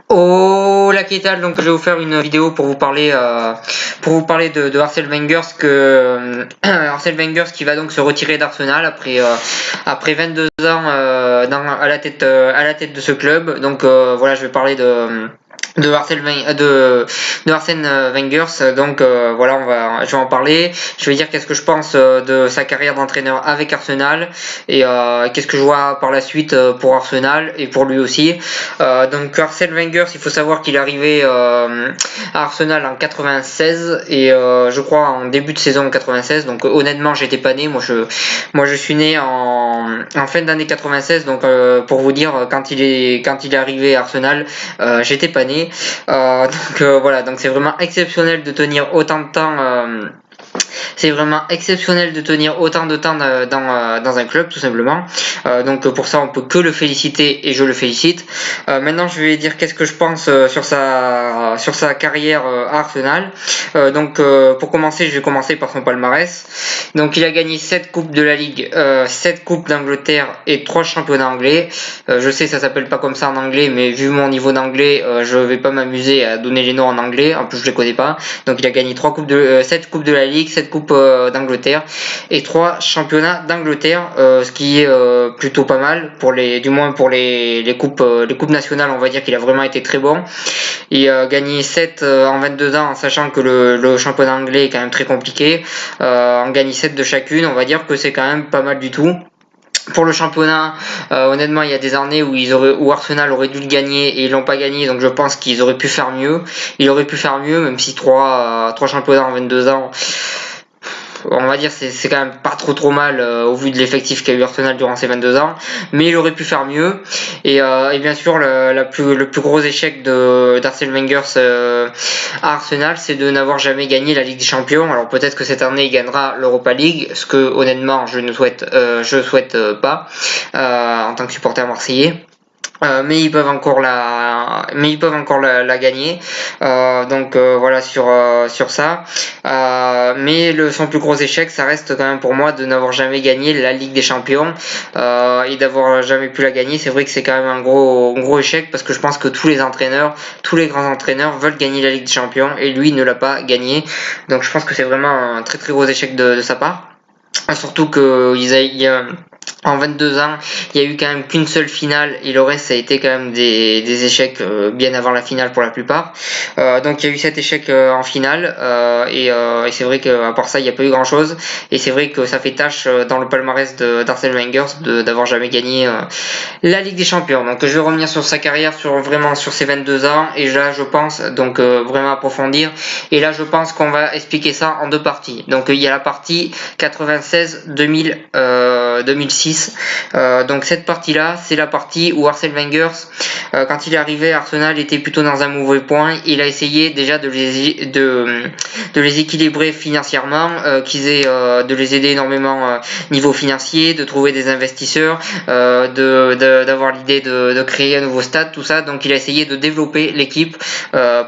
Oh la Kétal, donc je vais vous faire une vidéo pour vous parler de Arsène Wenger, Arsène Wenger qui va donc se retirer d'Arsenal après 22 ans à la tête de ce club. Donc voilà, je vais parler de Arsène Wenger. Donc voilà, je vais en parler. Je vais dire qu'est-ce que je pense de sa carrière d'entraîneur avec Arsenal et qu'est-ce que je vois par la suite pour Arsenal et pour lui aussi. Donc Arsène Wenger, il faut savoir qu'il est arrivé à Arsenal en 96 et je crois en début de saison en 96. Donc honnêtement, j'étais pas né. Moi je suis né en fin d'année 96. Donc pour vous dire, quand il est arrivé à Arsenal, j'étais pas né. Voilà, donc c'est vraiment exceptionnel de tenir autant de temps. C'est vraiment exceptionnel de tenir autant de temps dans un club, tout simplement. Donc pour ça, on peut que le féliciter et je le félicite. Maintenant, je vais dire qu'est-ce que je pense sur sa carrière à Arsenal. Pour commencer, je vais commencer par son palmarès. Donc il a gagné 7 coupes de la Ligue, 7 coupes d'Angleterre et 3 championnats anglais. Je sais, ça s'appelle pas comme ça en anglais, mais vu mon niveau d'anglais, je vais pas m'amuser à donner les noms en anglais. En plus, je les connais pas. Donc il a gagné 7 coupes de la Ligue, 7 coupes d'Angleterre et 3 championnats d'Angleterre, ce qui est plutôt pas mal du moins pour les coupes nationales. On va dire qu'il a vraiment été très bon. Il a gagné 7 en 22 ans, en sachant que le championnat anglais est quand même très compliqué. En gagner 7 de chacune, on va dire que c'est quand même pas mal du tout. Pour le championnat, honnêtement, il y a des années où Arsenal aurait dû le gagner et ils l'ont pas gagné, donc je pense qu'ils auraient pu faire mieux. Il aurait pu faire mieux, même si 3 championnats en 22 ans, on va dire c'est quand même pas trop mal au vu de l'effectif qu'a eu Arsenal durant ces 22 ans, mais il aurait pu faire mieux. Et bien sûr, le plus gros échec d'Arsène Wenger à Arsenal, c'est de n'avoir jamais gagné la Ligue des Champions. Alors peut-être que cette année il gagnera l'Europa League, ce que honnêtement je souhaite pas en tant que supporter marseillais. Mais ils peuvent encore la gagner. Voilà sur ça. Mais son plus gros échec, ça reste quand même pour moi de n'avoir jamais gagné la Ligue des Champions et d'avoir jamais pu la gagner. C'est vrai que c'est quand même un gros échec parce que je pense que tous les grands entraîneurs veulent gagner la Ligue des Champions et lui ne l'a pas gagné. Donc je pense que c'est vraiment un très gros échec de sa part. Surtout que en 22 ans, il y a eu quand même qu'une seule finale et le reste ça a été quand même des échecs bien avant la finale pour la plupart. Donc il y a eu cet échec en finale et c'est vrai qu'à part ça il n'y a pas eu grand chose et c'est vrai que ça fait tâche dans le palmarès d'Arsène Wenger d'avoir jamais gagné la Ligue des Champions. Donc je vais revenir sur sa carrière vraiment sur ses 22 ans et là je pense donc vraiment approfondir et là je pense qu'on va expliquer ça en 2 parties. Donc il y a la partie 96-2006. Donc cette partie-là, c'est la partie où Arsène Wenger, quand il est arrivé à Arsenal, était plutôt dans un mauvais point. Il a essayé déjà de les équilibrer financièrement, de les aider énormément niveau financier, de trouver des investisseurs, d'avoir l'idée de créer un nouveau stade, tout ça. Donc il a essayé de développer l'équipe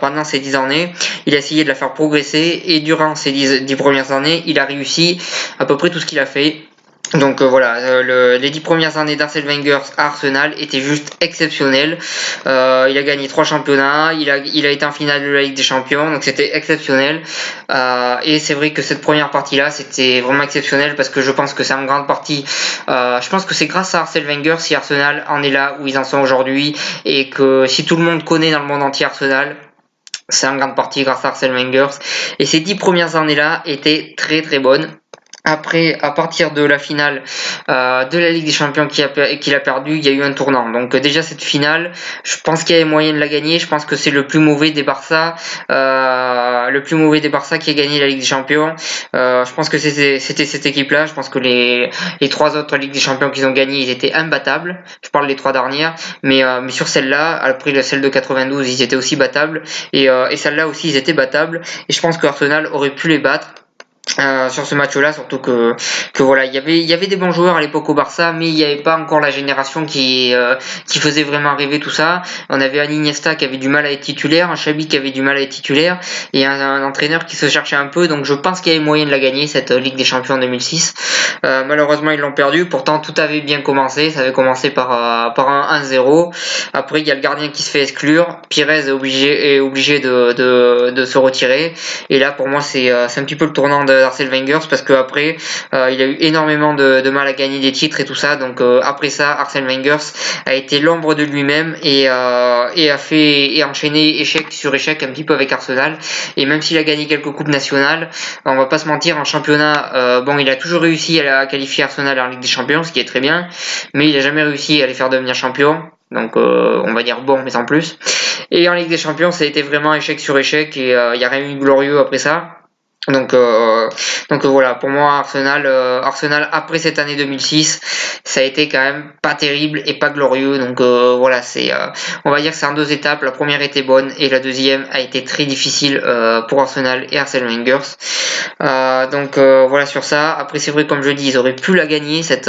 pendant ces 10 années. Il a essayé de la faire progresser et durant ces 10 premières années, il a réussi à peu près tout ce qu'il a fait. Donc les 10 premières années d'Arsène Wenger à Arsenal étaient juste exceptionnelles. Il a gagné 3 championnats, il a été en finale de la Ligue des Champions, donc c'était exceptionnel. Et c'est vrai que cette première partie-là, c'était vraiment exceptionnel parce que je pense que c'est en grande partie, je pense que c'est grâce à Arsène Wenger si Arsenal en est là où ils en sont aujourd'hui et que si tout le monde connaît dans le monde entier Arsenal, c'est en grande partie grâce à Arsène Wenger. Et ces 10 premières années-là étaient très bonnes. Après, à partir de la finale de la Ligue des Champions qu'il a perdu, il y a eu un tournant. Donc déjà cette finale, je pense qu'il y avait moyen de la gagner. Je pense que c'est le plus mauvais des Barça qui a gagné la Ligue des Champions. Je pense que c'était cette équipe-là. Je pense que les 3 autres Ligues des Champions qu'ils ont gagnées, ils étaient imbattables. Je parle des 3 dernières, mais sur celle-là, après celle de 92, ils étaient aussi battables et celle-là aussi ils étaient battables. Et je pense que Arsenal aurait pu les battre. sur ce match-là, surtout que voilà, il y avait des bons joueurs à l'époque au Barça, mais il n'y avait pas encore la génération qui faisait vraiment rêver tout ça. On avait un Iniesta qui avait du mal à être titulaire, un Xavi qui avait du mal à être titulaire, et un entraîneur qui se cherchait un peu. Donc je pense qu'il y avait moyen de la gagner cette Ligue des Champions en 2006. Malheureusement ils l'ont perdu. Pourtant tout avait bien commencé. Ça avait commencé par un 1-0. Après il y a le gardien qui se fait exclure. Pires est obligé de se retirer. Et là pour moi c'est un petit peu le tournant d'Arsène Wenger, parce que après il a eu énormément de mal à gagner des titres et tout ça. Donc après ça, Arsène Wenger a été l'ombre de lui-même et a enchaîné échec sur échec un petit peu avec Arsenal. Et même s'il a gagné quelques coupes nationales, on va pas se mentir, en championnat, bon, il a toujours réussi à qualifier Arsenal en Ligue des Champions, ce qui est très bien, mais il a jamais réussi à les faire devenir champions. Donc on va dire bon, mais sans plus. Et en Ligue des Champions, ça a été vraiment échec sur échec, et il n'y a rien eu de glorieux après ça. Donc voilà, pour moi Arsenal après cette année 2006, ça a été quand même pas terrible et pas glorieux. Donc voilà, on va dire que c'est en deux étapes. La première était bonne et la deuxième a été très difficile pour Arsenal et Arsène Wenger. Voilà sur ça. Après c'est vrai, comme je dis, ils auraient pu la gagner cette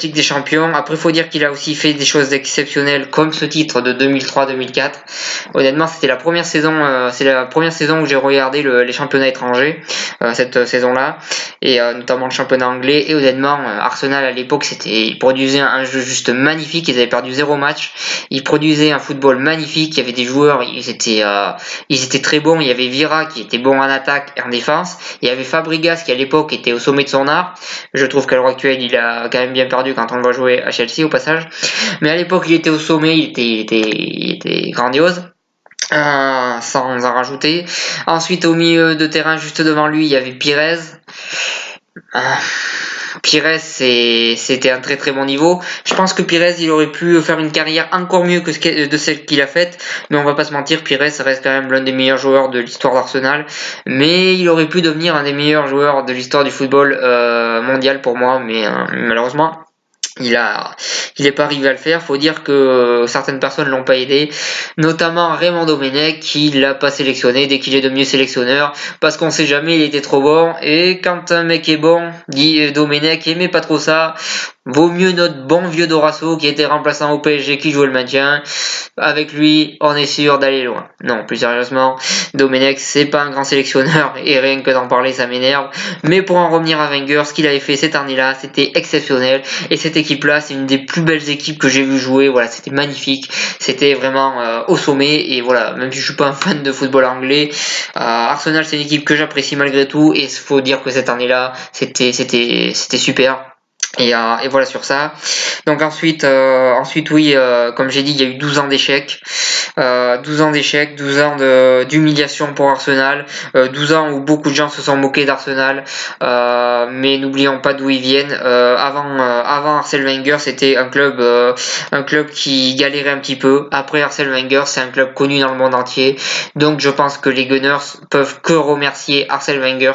Ligue des Champions. Après faut dire qu'il a aussi fait des choses exceptionnelles comme ce titre de 2003-2004. Honnêtement, c'est la première saison où j'ai regardé les championnats étrangers, cette saison-là, et notamment le championnat anglais. Et honnêtement, Arsenal à l'époque, ils produisaient un jeu juste magnifique. Ils avaient perdu 0 match. Ils produisaient un football magnifique. Il y avait des joueurs, ils étaient très bons. Il y avait Vieira qui était bon en attaque et en défense. Il y avait Fabregas qui à l'époque était au sommet de son art. Je trouve qu'à l'heure actuelle, il a quand même bien perdu quand on le voit jouer à Chelsea au passage. Mais à l'époque, il était au sommet. Il était grandiose. Sans en rajouter. Ensuite, au milieu de terrain, juste devant lui, il y avait Pires. Pires, c'était un très très bon niveau. Je pense que Pires, il aurait pu faire une carrière encore mieux de celle qu'il a faite, mais on va pas se mentir, Pires reste quand même l'un des meilleurs joueurs de l'histoire d'Arsenal, mais il aurait pu devenir un des meilleurs joueurs de l'histoire du football mondial pour moi, mais malheureusement il est pas arrivé à le faire. Faut dire que certaines personnes l'ont pas aidé, notamment Raymond Domenech, qui l'a pas sélectionné dès qu'il est devenu sélectionneur, parce qu'on sait jamais, il était trop bon. Et quand un mec est bon, dit Domenech aimait pas trop ça. Vaut mieux notre bon vieux Dorasso qui était remplaçant au PSG, qui jouait le maintien. Avec lui, on est sûr d'aller loin. Non, plus sérieusement, Domenech, c'est pas un grand sélectionneur, et rien que d'en parler, ça m'énerve. Mais pour en revenir à Wenger, ce qu'il avait fait cette année-là, c'était exceptionnel. Et cette équipe-là, c'est une des plus belles équipes que j'ai vu jouer. Voilà, c'était magnifique. C'était vraiment au sommet. Et voilà, même si je suis pas un fan de football anglais, Arsenal, c'est une équipe que j'apprécie malgré tout. Et il faut dire que cette année-là, c'était super. Et voilà sur ça. Donc ensuite oui, comme j'ai dit, il y a eu 12 ans d'échecs. 12 ans d'échecs, 12 ans d'humiliation pour Arsenal, 12 ans où beaucoup de gens se sont moqués d'Arsenal, mais n'oublions pas d'où ils viennent. Avant Arsène Wenger, c'était un club qui galérait un petit peu. Après Arsène Wenger, c'est un club connu dans le monde entier. Donc je pense que les Gunners peuvent que remercier Arsène Wenger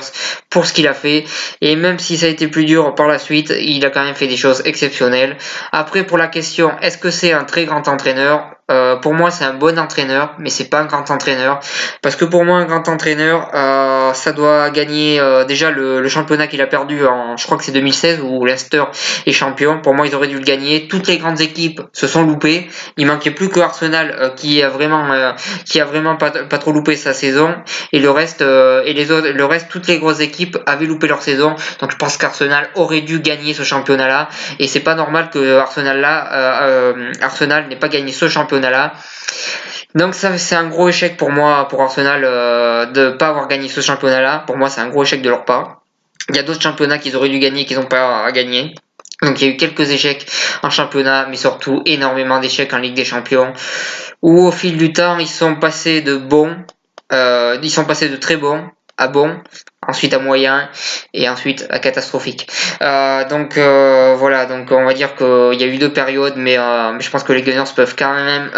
pour ce qu'il a fait. Et même si ça a été plus dur par la suite, il a quand même fait des choses exceptionnelles. Après, pour la question, est-ce que c'est un très grand entraîneur? Pour moi, c'est un bon entraîneur, mais c'est pas un grand entraîneur. Parce que pour moi, un grand entraîneur, ça doit gagner déjà le championnat qu'il a perdu je crois que c'est 2016 où Leicester est champion. Pour moi, ils auraient dû le gagner. Toutes les grandes équipes se sont loupées. Il manquait plus que Arsenal qui a vraiment pas trop loupé sa saison. Et le reste, toutes les grosses équipes avaient loupé leur saison. Donc je pense qu'Arsenal aurait dû gagner ce championnat-là. Et c'est pas normal que Arsenal n'ait pas gagné ce championnat-là. Donc ça, c'est un gros échec pour moi, pour Arsenal, de pas avoir gagné ce championnat-là. Pour moi, c'est un gros échec de leur part. Il y a d'autres championnats qu'ils auraient dû gagner et qu'ils n'ont pas gagné. Donc il y a eu quelques échecs en championnat, mais surtout énormément d'échecs en Ligue des Champions, où au fil du temps, ils sont passés de très bons à bons ensuite à moyen et ensuite à catastrophique. Voilà, donc on va dire qu'il y a eu 2 périodes, mais je pense que les Gunners peuvent quand même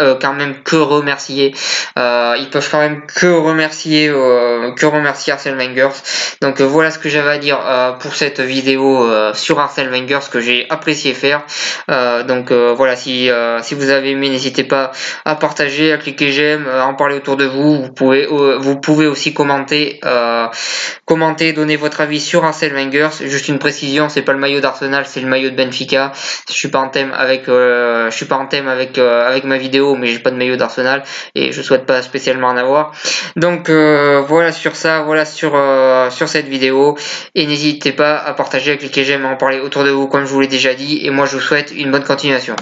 que remercier. Ils peuvent quand même que remercier Arsène Wenger. Donc voilà ce que j'avais à dire pour cette vidéo sur Arsène Wenger, ce que j'ai apprécié faire. Voilà, si vous avez aimé, n'hésitez pas à partager, à cliquer j'aime, à en parler autour de vous. Vous pouvez aussi commenter, donner votre avis sur Arsène Wenger. Juste une précision, c'est pas le maillot d'Arsenal, c'est le maillot de Benfica. Je suis pas en thème avec ma vidéo, mais j'ai pas de maillot d'Arsenal et je souhaite pas spécialement en avoir. Donc voilà sur ça, voilà sur cette vidéo, et n'hésitez pas à partager, à cliquer j'aime, à en parler autour de vous comme je vous l'ai déjà dit, et moi je vous souhaite une bonne continuation.